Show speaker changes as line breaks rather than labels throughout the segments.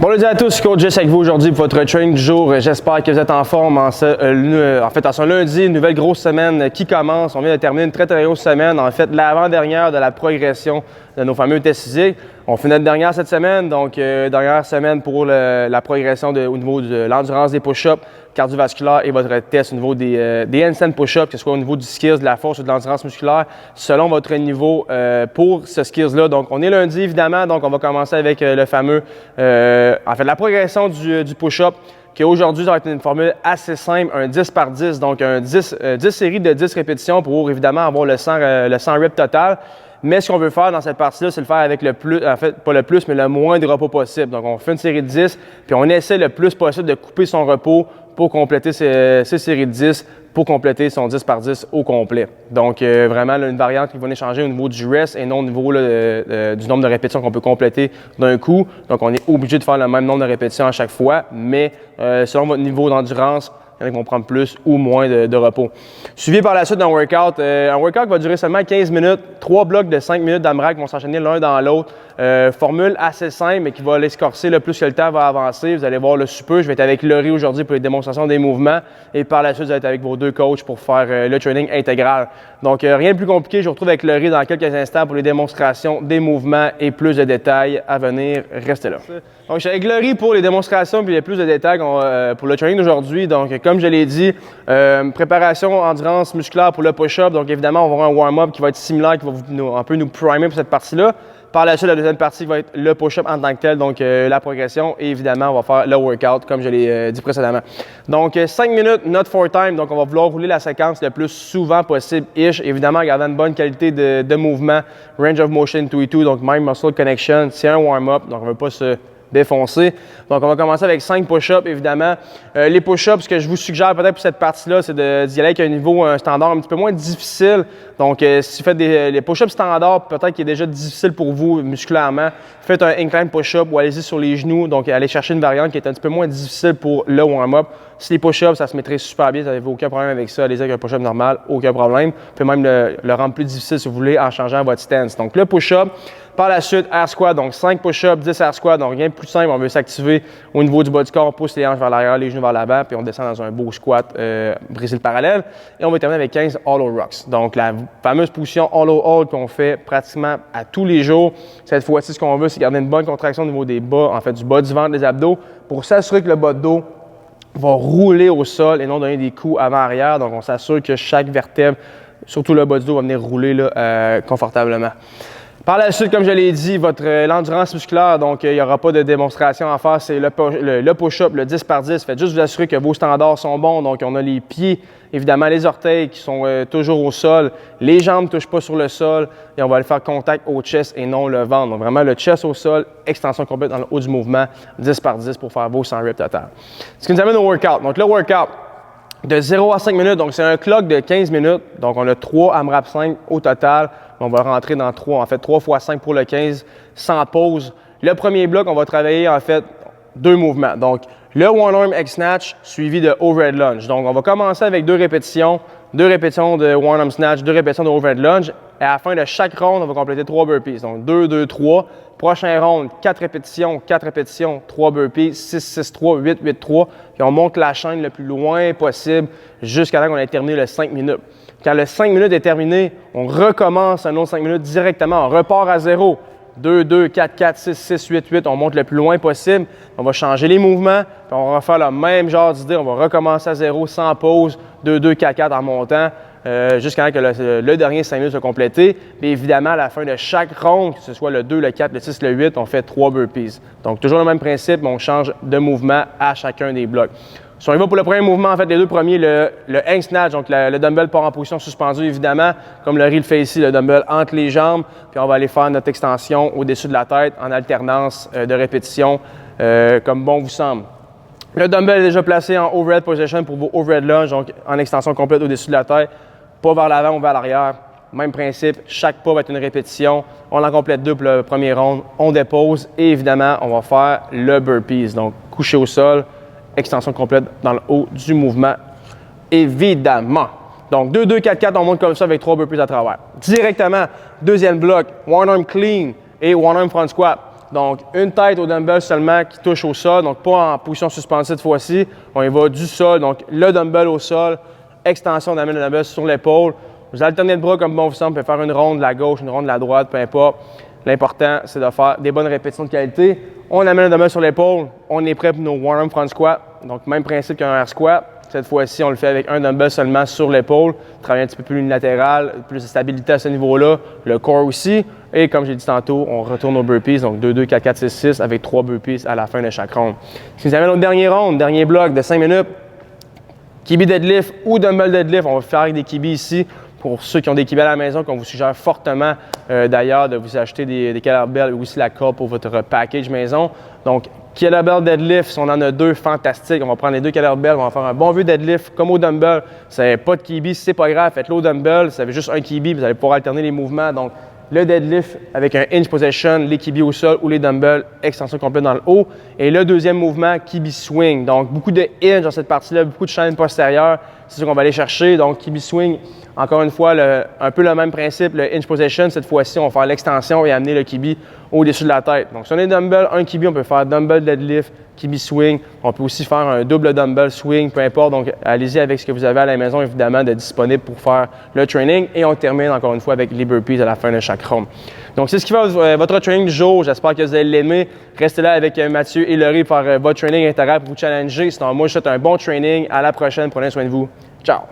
Bonjour à tous, Coach Jess avec vous aujourd'hui pour votre training du jour. J'espère que vous êtes en forme en ce lundi, une nouvelle grosse semaine qui commence. On vient de terminer une très grosse semaine, en fait l'avant-dernière de la progression de nos fameux tests physiques. On fait notre dernière cette semaine, donc dernière semaine pour la progression au niveau de l'endurance des push-ups cardiovasculaires et votre test au niveau des handstand push-ups, que ce soit au niveau du skills, de la force ou de l'endurance musculaire, selon votre niveau pour ce skills-là. Donc on est lundi évidemment, donc on va commencer avec le fameux, la progression du push-up, qui aujourd'hui, ça va être une formule assez simple, un 10 par 10, donc 10 séries de 10 répétitions pour évidemment avoir le 100 reps total. Mais ce qu'on veut faire dans cette partie-là, c'est le faire avec le plus, en fait, pas le plus, mais le moins de repos possible. Donc, on fait une série de 10, puis on essaie le plus possible de couper son repos pour compléter ces séries de 10, pour compléter son 10 par 10 au complet. Donc, vraiment, là, une variante qui va venir changer au niveau du rest et non au niveau du nombre de répétitions qu'on peut compléter d'un coup. Donc, on est obligé de faire le même nombre de répétitions à chaque fois, mais selon votre niveau d'endurance, il y en a qui vont prendre plus ou moins de repos. Suivi par la suite d'un workout. Un workout qui va durer seulement 15 minutes. 3 blocs de 5 minutes d'AMRAP qui vont s'enchaîner l'un dans l'autre. Formule assez simple, mais qui va l'escorcer le plus que le temps va avancer. Vous allez voir le super. Je vais être avec Laurie aujourd'hui pour les démonstrations des mouvements. Et par la suite, vous allez être avec vos deux coachs pour faire le training intégral. Donc, rien de plus compliqué. Je vous retrouve avec Laurie dans quelques instants pour les démonstrations des mouvements et plus de détails à venir. Restez là. Donc, je suis avec Laurie pour les démonstrations et plus de détails pour le training d'aujourd'hui. Donc, comme je l'ai dit, préparation endurance musculaire pour le push-up. Donc, évidemment, on va avoir un warm-up qui va être similaire, qui va un peu nous primer pour cette partie-là. Par la suite, la deuxième partie va être le push-up en tant que tel, donc la progression. Et évidemment, on va faire le workout, comme je l'ai dit précédemment. Donc, 5 minutes, not for time. Donc, on va vouloir rouler la séquence le plus souvent possible-ish. Évidemment, en gardant une bonne qualité de mouvement, range of motion 2 et 2, donc mind muscle connection. C'est un warm-up, donc on ne veut pas se défoncer. Donc, on va commencer avec 5 push-ups, évidemment. Les push-ups, ce que je vous suggère peut-être pour cette partie-là, c'est d'y aller avec un niveau standard un petit peu moins difficile. Donc, si vous faites les push-ups standards, peut-être qu'il est déjà difficile pour vous musculairement, faites un incline push-up ou allez-y sur les genoux. Donc, allez chercher une variante qui est un petit peu moins difficile pour le warm-up. Si les push-ups, ça se mettrait super bien, vous n'avez aucun problème avec ça. Allez-y avec un push-up normal, aucun problème. Vous pouvez même le rendre plus difficile si vous voulez en changeant votre stance. Donc, le push-up. Par la suite, air squat, donc 5 push-ups, 10 air squat, donc rien de plus simple. On veut s'activer au niveau du bas du corps, on pousse les hanches vers l'arrière, les genoux vers l'avant, puis on descend dans un beau squat, briser le parallèle. Et on va terminer avec 15 hollow rocks. Donc la fameuse position hollow hold qu'on fait pratiquement à tous les jours. Cette fois-ci, ce qu'on veut, c'est garder une bonne contraction au niveau des bas, en fait du bas du ventre, des abdos, pour s'assurer que le bas de dos va rouler au sol et non donner des coups avant-arrière. Donc on s'assure que chaque vertèbre, surtout le bas du dos, va venir rouler là, confortablement. Par la suite, comme je l'ai dit, l'endurance musculaire, donc il n'y aura pas de démonstration à faire, c'est le push-up, le 10 par 10. Faites juste vous assurer que vos standards sont bons. Donc, on a les pieds, évidemment les orteils qui sont toujours au sol. Les jambes ne touchent pas sur le sol et on va aller faire contact au chest et non le ventre. Donc, vraiment le chest au sol, extension complète dans le haut du mouvement, 10 par 10 pour faire vos 100 reps total. Ce qui nous amène au workout. Donc, le workout de 0 à 5 minutes, donc c'est un clock de 15 minutes. Donc, on a 3 AMRAP 5 au total. On va rentrer dans 3 x 5 pour le 15, sans pause. Le premier bloc, on va travailler en fait 2 mouvements. Donc, le one arm X snatch suivi de overhead lunge. Donc, on va commencer avec 2 répétitions de one arm snatch, 2 répétitions de overhead lunge. Et à la fin de chaque ronde, on va compléter 3 burpees. Donc, 2, 2, 3. Prochain round, 4 répétitions, 3 burpees, 6, 6, 3, 8, 8, 3. Puis on monte la chaîne le plus loin possible jusqu'à temps qu'on ait terminé le 5 minutes. Quand le 5 minutes est terminé, on recommence un autre 5 minutes directement. On repart à 0. 2, 2, 4, 4, 6, 6, 8, 8. On monte le plus loin possible. On va changer les mouvements. Puis on va refaire le même genre d'idée. On va recommencer à 0 sans pause. 2, 2, 4, 4 en montant. Jusqu'à ce que le dernier 5 minutes soit complété. Puis évidemment, à la fin de chaque ronde, que ce soit le 2, le 4, le 6, le 8, on fait 3 burpees. Donc, toujours le même principe, mais on change de mouvement à chacun des blocs. Si on y va pour le premier mouvement, en fait, les 2 premiers, le hang snatch, donc le dumbbell part en position suspendue, évidemment, comme Laurie le fait ici, le dumbbell entre les jambes, puis on va aller faire notre extension au-dessus de la tête en alternance de répétitions, comme bon vous semble. Le dumbbell est déjà placé en overhead position pour vos overhead lunge, donc en extension complète au-dessus de la tête, pas vers l'avant ou vers l'arrière. Même principe, chaque pas va être une répétition. On en complète 2 pour le premier round, on dépose et évidemment, on va faire le burpees, donc couché au sol, extension complète dans le haut du mouvement, évidemment. Donc, 2, 2, 4, 4, on monte comme ça avec 3 burpees à travers. Directement, deuxième bloc, one arm clean et one arm front squat. Donc, une tête au dumbbell seulement qui touche au sol, donc pas en position suspendue cette fois-ci. On y va du sol, donc le dumbbell au sol, extension d'amener le dumbbell sur l'épaule. Vous alternez le bras comme bon vous semble, vous pouvez faire une ronde de la gauche, une ronde de la droite, peu importe. L'important, c'est de faire des bonnes répétitions de qualité. On amène le dumbbell sur l'épaule, on est prêt pour nos warm-up front squat. Donc, même principe qu'un air squat. Cette fois-ci, on le fait avec un dumbbell seulement sur l'épaule. Travailler un petit peu plus unilatéral, plus de stabilité à ce niveau-là. Le corps aussi. Et comme j'ai dit tantôt, on retourne aux burpees. Donc 2, 2, 4, 4, 6, 6 avec 3 burpees à la fin de chaque ronde. Si vous avez notre dernier round, dernier bloc de 5 minutes, kibi deadlift ou dumbbell deadlift, on va faire avec des kibis ici. Pour ceux qui ont des kibis à la maison, qu'on vous suggère fortement d'ailleurs de vous acheter des kettlebells ou aussi la corde pour votre package maison. Donc, kettlebell deadlift, si on en a deux, fantastique. On va prendre les deux kettlebells, on va faire un bon vieux deadlift comme au dumbbell. Si vous n'avez pas de kibi, c'est pas grave, faites-le au dumbbell. Si vous avez juste un kibi, vous allez pouvoir alterner les mouvements. Donc, le deadlift avec un hinge position, les kibis au sol ou les dumbbells, extension complète dans le haut. Et le deuxième mouvement, kibi swing. Donc, beaucoup de hinge dans cette partie-là, beaucoup de chaîne postérieure. C'est ce qu'on va aller chercher. Donc, kibi swing, encore une fois, un peu le même principe, le hinge position. Cette fois-ci, on va faire l'extension et amener le kibi au-dessus de la tête. Donc, si on est dumbbell, un kibi, on peut faire dumbbell deadlift, kibi swing. On peut aussi faire un double dumbbell swing, peu importe. Donc, allez-y avec ce que vous avez à la maison, évidemment, de disponible pour faire le training. Et on termine encore une fois avec les burpees à la fin de chaque round. Donc, c'est ce qui va votre training du jour. J'espère que vous allez l'aimer. Restez là avec Mathieu et Laurie pour votre training intérieur pour vous challenger. Sinon, moi, je souhaite un bon training. À la prochaine. Prenez soin de vous. Ciao!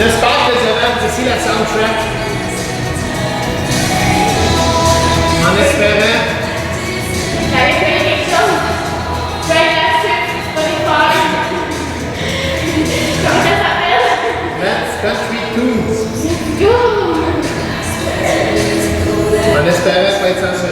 J'espère que vous avez apprécié la soundtrack. En espérant.
J'avais fait quelque chose. Right after Spotify. Comment ça s'appelle?
Let's Country Tunes.
Go!
En espérant que ça va être censuré.